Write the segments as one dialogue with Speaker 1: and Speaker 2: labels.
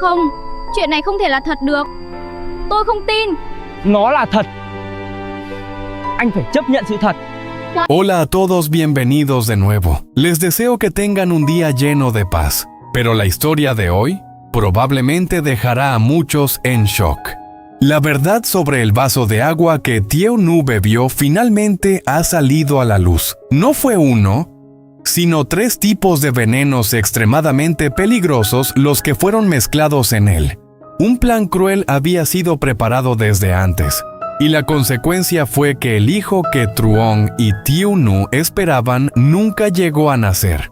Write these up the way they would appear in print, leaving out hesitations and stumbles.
Speaker 1: Không, chuyện này không thể là thật được. Tôi không tin.
Speaker 2: Nó là thật. Anh phải chấp nhận sự thật.
Speaker 3: Hola a todos, bienvenidos de nuevo. Les deseo que tengan un día lleno de paz. Pero la historia de hoy probablemente dejará a muchos en shock. La verdad sobre el vaso de agua que Thieu Nu bebió finalmente ha salido a la luz. No fue uno, sino 3 tipos de venenos extremadamente peligrosos los que fueron mezclados en él. Un plan cruel había sido preparado desde antes, y la consecuencia fue que el hijo que Truong y Thieu Nu esperaban nunca llegó a nacer.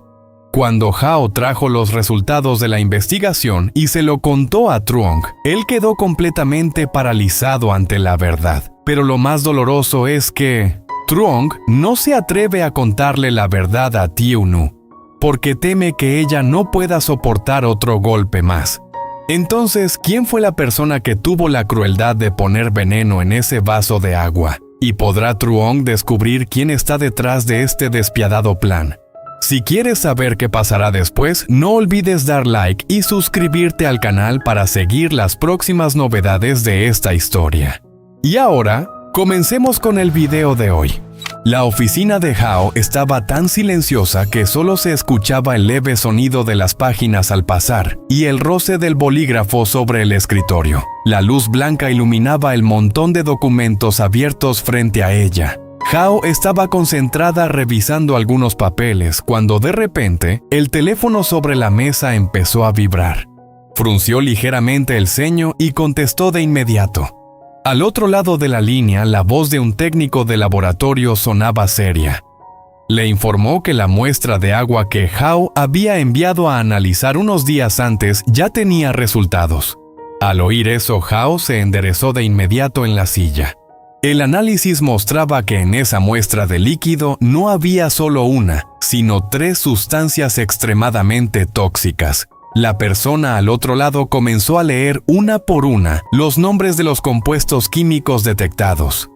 Speaker 3: Cuando Hao trajo los resultados de la investigación y se lo contó a Truong, él quedó completamente paralizado ante la verdad. Pero lo más doloroso es que Truong no se atreve a contarle la verdad a Thieu Nu, porque teme que ella no pueda soportar otro golpe más. Entonces, ¿quién fue la persona que tuvo la crueldad de poner veneno en ese vaso de agua? ¿Y podrá Truong descubrir quién está detrás de este despiadado plan? Si quieres saber qué pasará después, no olvides dar like y suscribirte al canal para seguir las próximas novedades de esta historia. Y ahora, comencemos con el video de hoy. La oficina de Hao estaba tan silenciosa que solo se escuchaba el leve sonido de las páginas al pasar y el roce del bolígrafo sobre el escritorio. La luz blanca iluminaba el montón de documentos abiertos frente a ella. Hao estaba concentrada revisando algunos papeles cuando de repente el teléfono sobre la mesa empezó a vibrar. Frunció ligeramente el ceño y contestó de inmediato. Al otro lado de la línea, la voz de un técnico de laboratorio sonaba seria. Le informó que la muestra de agua que Hao había enviado a analizar unos días antes ya tenía resultados. Al oír eso, Hao se enderezó de inmediato en la silla. El análisis mostraba que en esa muestra de líquido no había solo una, sino 3 sustancias extremadamente tóxicas. La persona al otro lado comenzó a leer una por una los nombres de los compuestos químicos detectados.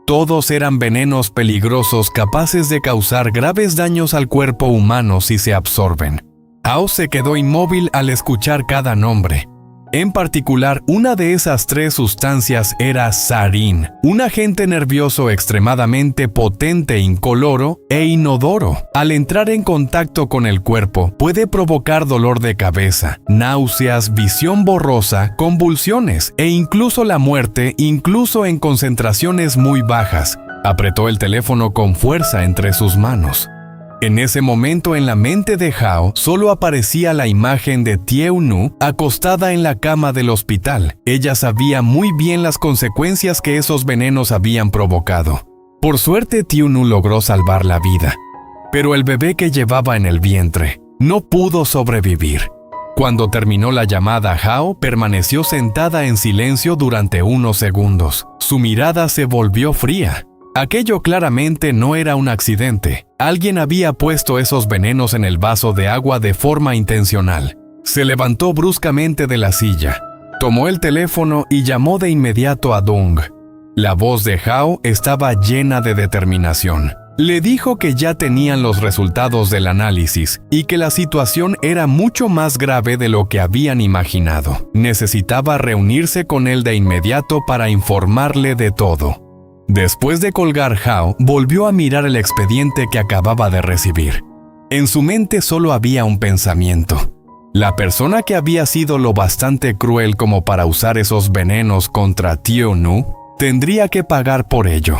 Speaker 3: Todos eran venenos peligrosos capaces de causar graves daños al cuerpo humano si se absorben. Hao se quedó inmóvil al escuchar cada nombre. En particular, una de esas 3 sustancias era sarín, un agente nervioso extremadamente potente, incoloro e inodoro. Al entrar en contacto con el cuerpo, puede provocar dolor de cabeza, náuseas, visión borrosa, convulsiones e incluso la muerte, incluso en concentraciones muy bajas. Apretó el teléfono con fuerza entre sus manos. En ese momento en la mente de Hao solo aparecía la imagen de Thieu Nu acostada en la cama del hospital. Ella sabía muy bien las consecuencias que esos venenos habían provocado. Por suerte Thieu Nu logró salvar la vida, pero el bebé que llevaba en el vientre no pudo sobrevivir. Cuando terminó la llamada, Hao permaneció sentada en silencio durante unos segundos. Su mirada se volvió fría. Aquello claramente no era un accidente. Alguien había puesto esos venenos en el vaso de agua de forma intencional. Se levantó bruscamente de la silla, tomó el teléfono y llamó de inmediato a Dung. La voz de Hao estaba llena de determinación. Le dijo que ya tenían los resultados del análisis y que la situación era mucho más grave de lo que habían imaginado. Necesitaba reunirse con él de inmediato para informarle de todo. Después de colgar, Hao volvió a mirar el expediente que acababa de recibir. En su mente solo había un pensamiento. La persona que había sido lo bastante cruel como para usar esos venenos contra Thieu Nu tendría que pagar por ello.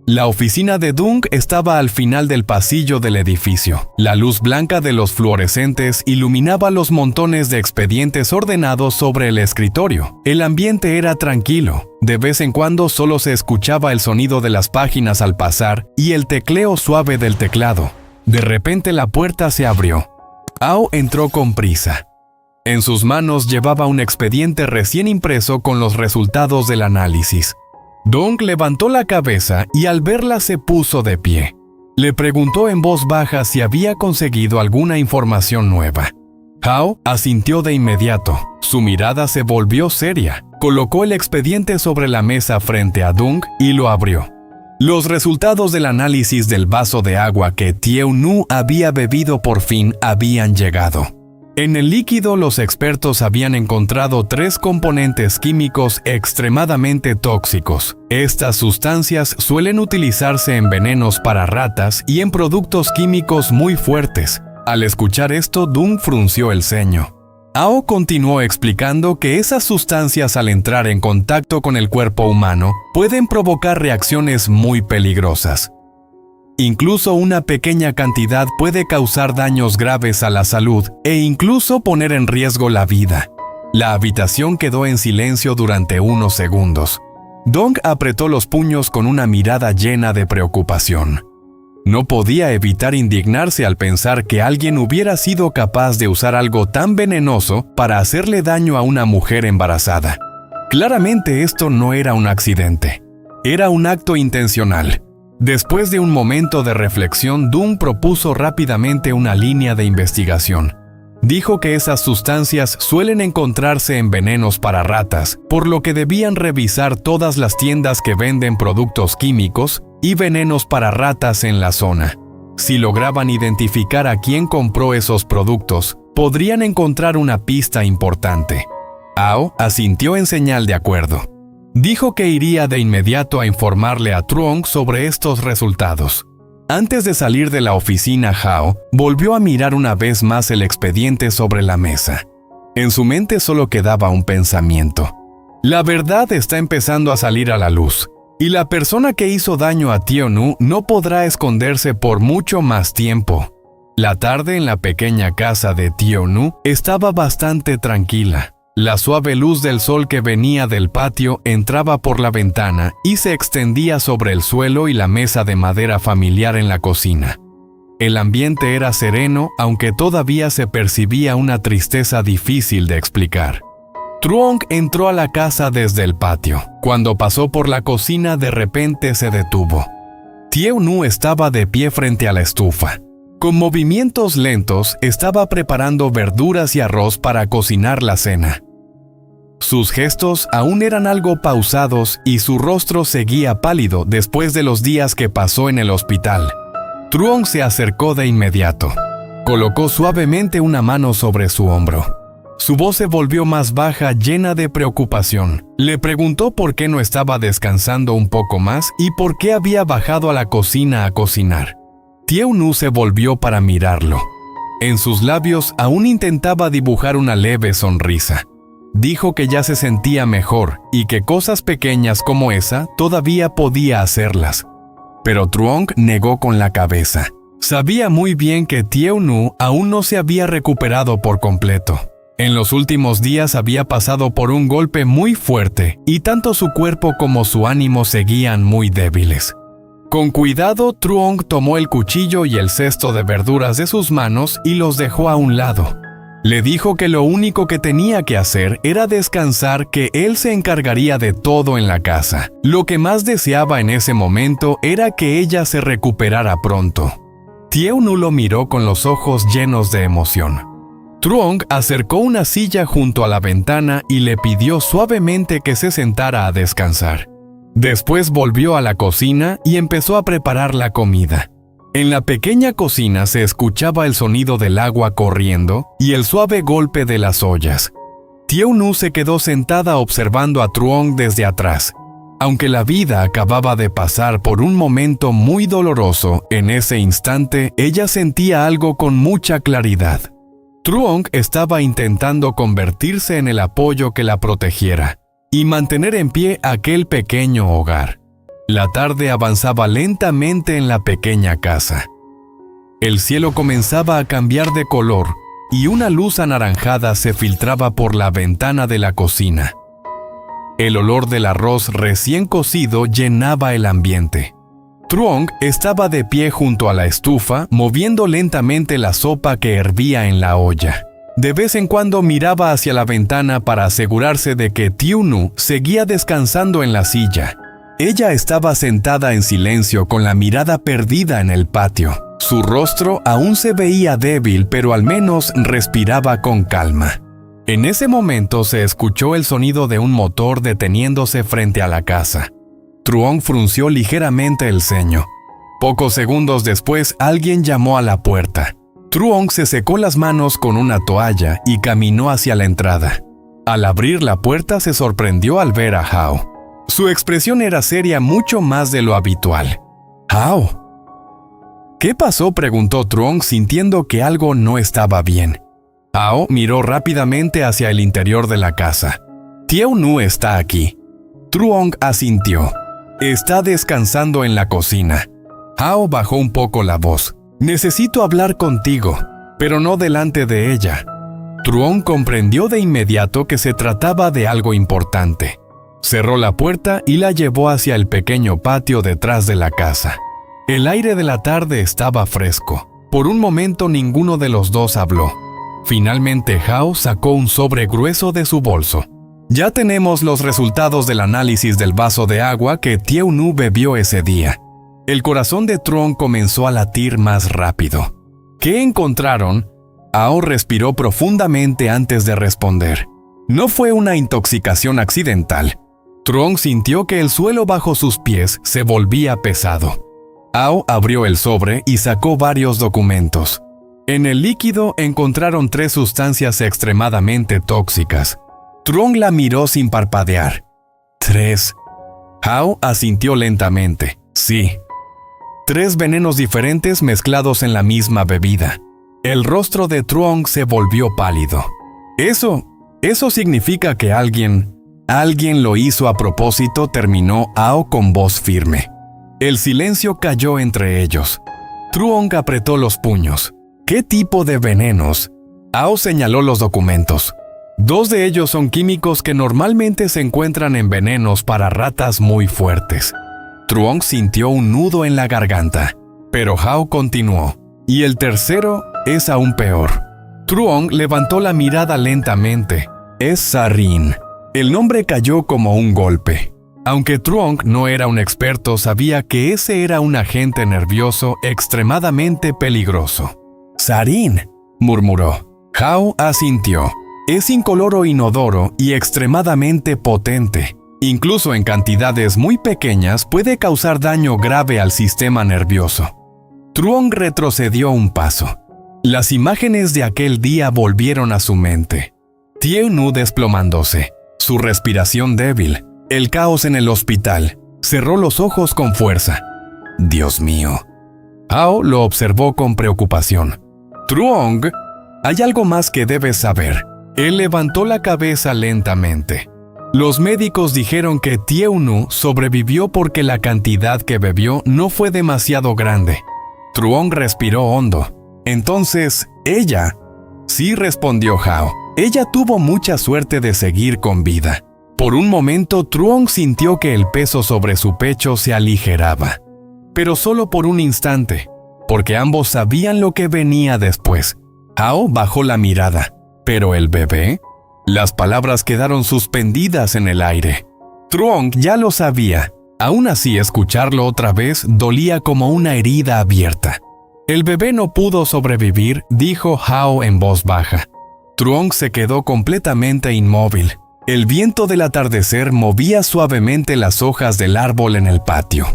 Speaker 3: La oficina de Dung estaba al final del pasillo del edificio. La luz blanca de los fluorescentes iluminaba los montones de expedientes ordenados sobre el escritorio. El ambiente era tranquilo. De vez en cuando solo se escuchaba el sonido de las páginas al pasar y el tecleo suave del teclado. De repente la puerta se abrió. Hao entró con prisa. En sus manos llevaba un expediente recién impreso con los resultados del análisis. Dung levantó la cabeza y al verla se puso de pie. Le preguntó en voz baja si había conseguido alguna información nueva. Hao asintió de inmediato. Su mirada se volvió seria. Colocó el expediente sobre la mesa frente a Dung y lo abrió. Los resultados del análisis del vaso de agua que Thieu Nu había bebido por fin habían llegado. En el líquido, los expertos habían encontrado 3 componentes químicos extremadamente tóxicos. Estas sustancias suelen utilizarse en venenos para ratas y en productos químicos muy fuertes. Al escuchar esto, Dung frunció el ceño. Ao continuó explicando que esas sustancias, al entrar en contacto con el cuerpo humano, pueden provocar reacciones muy peligrosas. Incluso una pequeña cantidad puede causar daños graves a la salud e incluso poner en riesgo la vida. La habitación quedó en silencio durante unos segundos. Dong apretó los puños con una mirada llena de preocupación. No podía evitar indignarse al pensar que alguien hubiera sido capaz de usar algo tan venenoso para hacerle daño a una mujer embarazada. Claramente esto no era un accidente. Era un acto intencional. Después de un momento de reflexión, Dung propuso rápidamente una línea de investigación. Dijo que esas sustancias suelen encontrarse en venenos para ratas, por lo que debían revisar todas las tiendas que venden productos químicos y venenos para ratas en la zona. Si lograban identificar a quién compró esos productos, podrían encontrar una pista importante. Ao asintió en señal de acuerdo. Dijo que iría de inmediato a informarle a Truong sobre estos resultados. Antes de salir de la oficina, Hao volvió a mirar una vez más el expediente sobre la mesa. En su mente solo quedaba un pensamiento. La verdad está empezando a salir a la luz, y la persona que hizo daño a Tionu no podrá esconderse por mucho más tiempo. La tarde en la pequeña casa de Tionu estaba bastante tranquila. La suave luz del sol que venía del patio entraba por la ventana y se extendía sobre el suelo y la mesa de madera familiar en la cocina. El ambiente era sereno, aunque todavía se percibía una tristeza difícil de explicar. Truong entró a la casa desde el patio. Cuando pasó por la cocina, de repente se detuvo. Tieu-nu estaba de pie frente a la estufa. Con movimientos lentos, estaba preparando verduras y arroz para cocinar la cena. Sus gestos aún eran algo pausados y su rostro seguía pálido después de los días que pasó en el hospital. Truong se acercó de inmediato. Colocó suavemente una mano sobre su hombro. Su voz se volvió más baja, llena de preocupación. Le preguntó por qué no estaba descansando un poco más y por qué había bajado a la cocina a cocinar. Tieu-nu se volvió para mirarlo. En sus labios aún intentaba dibujar una leve sonrisa. Dijo que ya se sentía mejor y que cosas pequeñas como esa todavía podía hacerlas. Pero Truong negó con la cabeza. Sabía muy bien que Tieu-nu aún no se había recuperado por completo. En los últimos días había pasado por un golpe muy fuerte y tanto su cuerpo como su ánimo seguían muy débiles. Con cuidado, Truong tomó el cuchillo y el cesto de verduras de sus manos y los dejó a un lado. Le dijo que lo único que tenía que hacer era descansar, que él se encargaría de todo en la casa. Lo que más deseaba en ese momento era que ella se recuperara pronto. Tieu-nu lo miró con los ojos llenos de emoción. Truong acercó una silla junto a la ventana y le pidió suavemente que se sentara a descansar. Después volvió a la cocina y empezó a preparar la comida. En la pequeña cocina se escuchaba el sonido del agua corriendo y el suave golpe de las ollas. Tieu-nu se quedó sentada observando a Truong desde atrás. Aunque la vida acababa de pasar por un momento muy doloroso, en ese instante ella sentía algo con mucha claridad. Truong estaba intentando convertirse en el apoyo que la protegiera y mantener en pie aquel pequeño hogar. La tarde avanzaba lentamente en la pequeña casa. El cielo comenzaba a cambiar de color y una luz anaranjada se filtraba por la ventana de la cocina. El olor del arroz recién cocido llenaba el ambiente. Truong estaba de pie junto a la estufa, moviendo lentamente la sopa que hervía en la olla. De vez en cuando miraba hacia la ventana para asegurarse de que Tieu-nu seguía descansando en la silla. Ella estaba sentada en silencio con la mirada perdida en el patio. Su rostro aún se veía débil, pero al menos respiraba con calma. En ese momento se escuchó el sonido de un motor deteniéndose frente a la casa. Truong frunció ligeramente el ceño. Pocos segundos después, alguien llamó a la puerta. Truong se secó las manos con una toalla y caminó hacia la entrada. Al abrir la puerta se sorprendió al ver a Hao. Su expresión era seria mucho más de lo habitual. «Hao». «¿Qué pasó?», preguntó Truong sintiendo que algo no estaba bien. Hao miró rápidamente hacia el interior de la casa. «Tieu Nu está aquí». Truong asintió. «Está descansando en la cocina». Hao bajó un poco la voz. «Necesito hablar contigo, pero no delante de ella». Truong comprendió de inmediato que se trataba de algo importante. Cerró la puerta y la llevó hacia el pequeño patio detrás de la casa. El aire de la tarde estaba fresco. Por un momento ninguno de los dos habló. Finalmente Hao sacó un sobre grueso de su bolso. «Ya tenemos los resultados del análisis del vaso de agua que Tieu Nu bebió ese día». El corazón de Truong comenzó a latir más rápido. ¿Qué encontraron? Hao respiró profundamente antes de responder. No fue una intoxicación accidental. Truong sintió que el suelo bajo sus pies se volvía pesado. Hao abrió el sobre y sacó varios documentos. En el líquido encontraron 3 sustancias extremadamente tóxicas. Truong la miró sin parpadear. «¿3?» Hao asintió lentamente. «Sí». 3 venenos diferentes mezclados en la misma bebida. El rostro de Truong se volvió pálido. Eso significa que alguien lo hizo a propósito», terminó Hao con voz firme. El silencio cayó entre ellos. Truong apretó los puños. «¿Qué tipo de venenos?» Hao señaló los documentos. 2 de ellos son químicos que normalmente se encuentran en venenos para ratas muy fuertes. Truong sintió un nudo en la garganta, pero Hao continuó. «Y el tercero es aún peor». Truong levantó la mirada lentamente. «Es sarin». El nombre cayó como un golpe. Aunque Truong no era un experto, sabía que ese era un agente nervioso extremadamente peligroso. «Sarin», murmuró. Hao asintió. «Es incoloro, inodoro y extremadamente potente. Incluso en cantidades muy pequeñas puede causar daño grave al sistema nervioso». Truong retrocedió un paso. Las imágenes de aquel día volvieron a su mente. Tieu Nu desplomándose, su respiración débil, el caos en el hospital. Cerró los ojos con fuerza. «Dios mío». Hao lo observó con preocupación. «Truong, hay algo más que debes saber». Él levantó la cabeza lentamente. Los médicos dijeron que Tieu Nu sobrevivió porque la cantidad que bebió no fue demasiado grande. Truong respiró hondo. «Entonces, ella...» «Sí», respondió Hao. «Ella tuvo mucha suerte de seguir con vida». Por un momento, Truong sintió que el peso sobre su pecho se aligeraba. Pero solo por un instante, porque ambos sabían lo que venía después. Hao bajó la mirada. ¿Pero el bebé? Las palabras quedaron suspendidas en el aire. Truong ya lo sabía. Aún así, escucharlo otra vez dolía como una herida abierta. «El bebé no pudo sobrevivir», dijo Hao en voz baja. Truong se quedó completamente inmóvil. El viento del atardecer movía suavemente las hojas del árbol en el patio.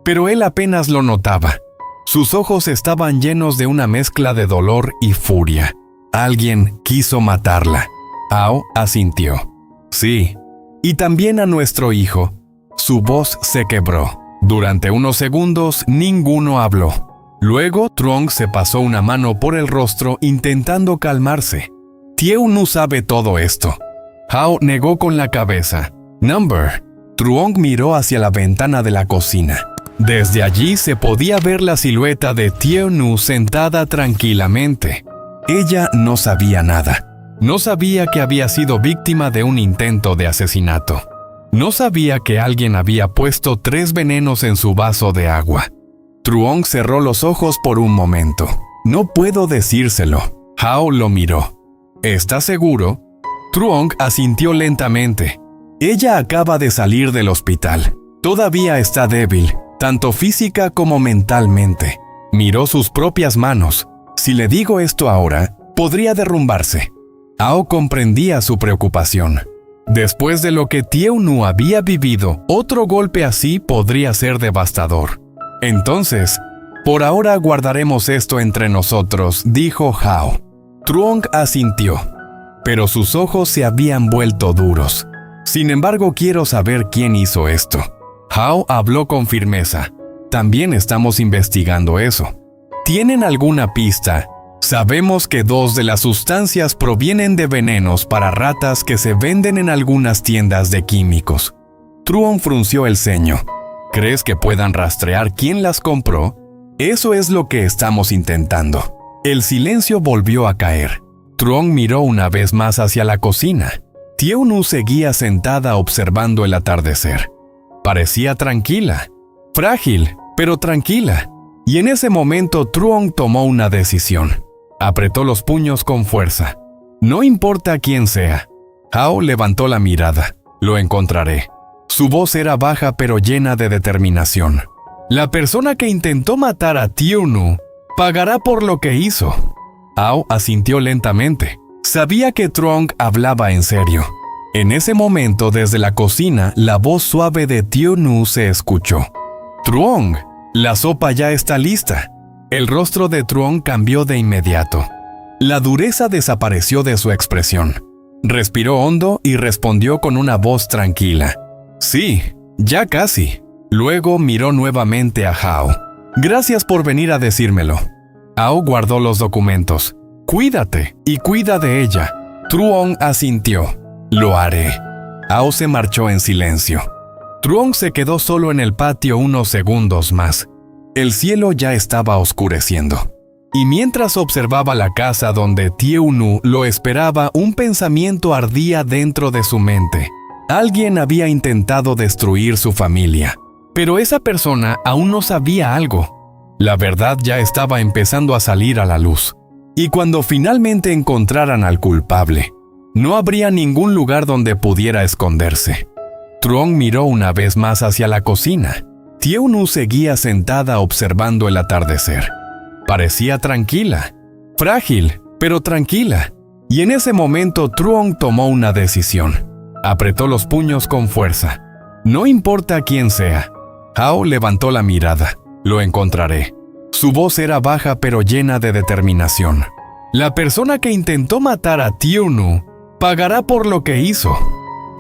Speaker 3: Pero él apenas lo notaba. Sus ojos estaban llenos de una mezcla de dolor y furia. Alguien quiso matarla. Hao asintió. «Sí, y también a nuestro hijo». Su voz se quebró. Durante unos segundos ninguno habló. Luego Truong se pasó una mano por el rostro intentando calmarse. «Tieu Nu sabe todo esto». Hao negó con la cabeza. «Number». Truong miró hacia la ventana de la cocina. Desde allí se podía ver la silueta de Tieu Nu sentada tranquilamente. Ella no sabía nada. No sabía que había sido víctima de un intento de asesinato. No sabía que alguien había puesto 3 venenos en su vaso de agua. Truong cerró los ojos por un momento. «No puedo decírselo». Hao lo miró. «¿Estás seguro?» Truong asintió lentamente. «Ella acaba de salir del hospital. Todavía está débil, tanto física como mentalmente». Miró sus propias manos. «Si le digo esto ahora, podría derrumbarse». Hao comprendía su preocupación. Después de lo que Tieu Nu había vivido, otro golpe así podría ser devastador. Entonces, Por ahora guardaremos esto entre nosotros, dijo Hao. Truong asintió, pero sus ojos se habían vuelto duros. Sin embargo, quiero saber quién hizo esto. Hao habló con firmeza. También estamos investigando eso. ¿Tienen alguna pista? Sabemos que 2 de las sustancias provienen de venenos para ratas que se venden en algunas tiendas de químicos. Truong frunció el ceño. ¿Crees que puedan rastrear quién las compró? Eso es lo que estamos intentando. El silencio volvió a caer. Truong miró una vez más hacia la cocina. Tieu-nu seguía sentada observando el atardecer. Parecía tranquila. Frágil, pero tranquila. Y en ese momento Truong tomó una decisión. Apretó los puños con fuerza. No importa quién sea. Hao levantó la mirada. Lo encontraré. Su voz era baja pero llena de determinación. La persona que intentó matar a Tieu-nu pagará por lo que hizo. Hao asintió lentamente. Sabía que Truong hablaba en serio. En ese momento, desde la cocina, la voz suave de Tieu-nu se escuchó. Truong, la sopa ya está lista. El rostro de Truong cambió de inmediato. La dureza desapareció de su expresión. Respiró hondo y respondió con una voz tranquila. Sí, ya casi. Luego miró nuevamente a Hao. Gracias por venir a decírmelo. Hao guardó los documentos. Cuídate y cuida de ella. Truong asintió. Lo haré. Hao se marchó en silencio. Truong se quedó solo en el patio unos segundos más. El cielo ya estaba oscureciendo. Y mientras observaba la casa donde Tieu-nu lo esperaba, un pensamiento ardía dentro de su mente. Alguien había intentado destruir su familia. Pero esa persona aún no sabía algo. La verdad ya estaba empezando a salir a la luz. Y cuando finalmente encontraran al culpable, no habría ningún lugar donde pudiera esconderse. Truong miró una vez más hacia la cocina. Tieu-nu seguía sentada observando el atardecer. Parecía tranquila, frágil, pero tranquila. Y en ese momento Truong tomó una decisión. Apretó los puños con fuerza. No importa quién sea. Hao levantó la mirada. Lo encontraré. Su voz era baja pero llena de determinación. La persona que intentó matar a Tieu-nu pagará por lo que hizo.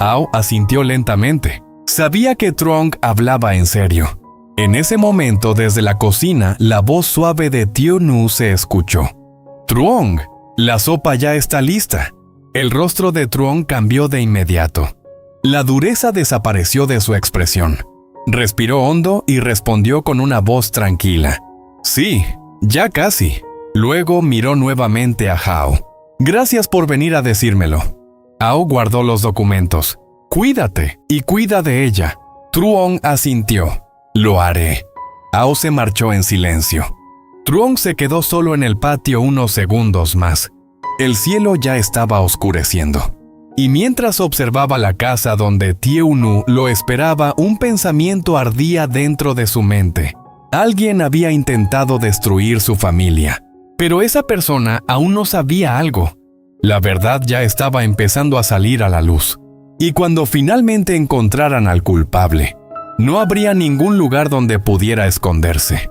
Speaker 3: Hao asintió lentamente. Sabía que Truong hablaba en serio. En ese momento, desde la cocina, la voz suave de Tieu-nu se escuchó. Truong, la sopa ya está lista. El rostro de Truong cambió de inmediato. La dureza desapareció de su expresión. Respiró hondo y respondió con una voz tranquila. Sí, ya casi. Luego miró nuevamente a Hao. Gracias por venir a decírmelo. Hao guardó los documentos. Cuídate y cuida de ella. Truong asintió. Lo haré. Hao se marchó en silencio. Truong se quedó solo en el patio unos segundos más. El cielo ya estaba oscureciendo. Y mientras observaba la casa donde Tieu-nu lo esperaba, un pensamiento ardía dentro de su mente. Alguien había intentado destruir su familia. Pero esa persona aún no sabía algo. La verdad ya estaba empezando a salir a la luz. Y cuando finalmente encontraran al culpable, no habría ningún lugar donde pudiera esconderse.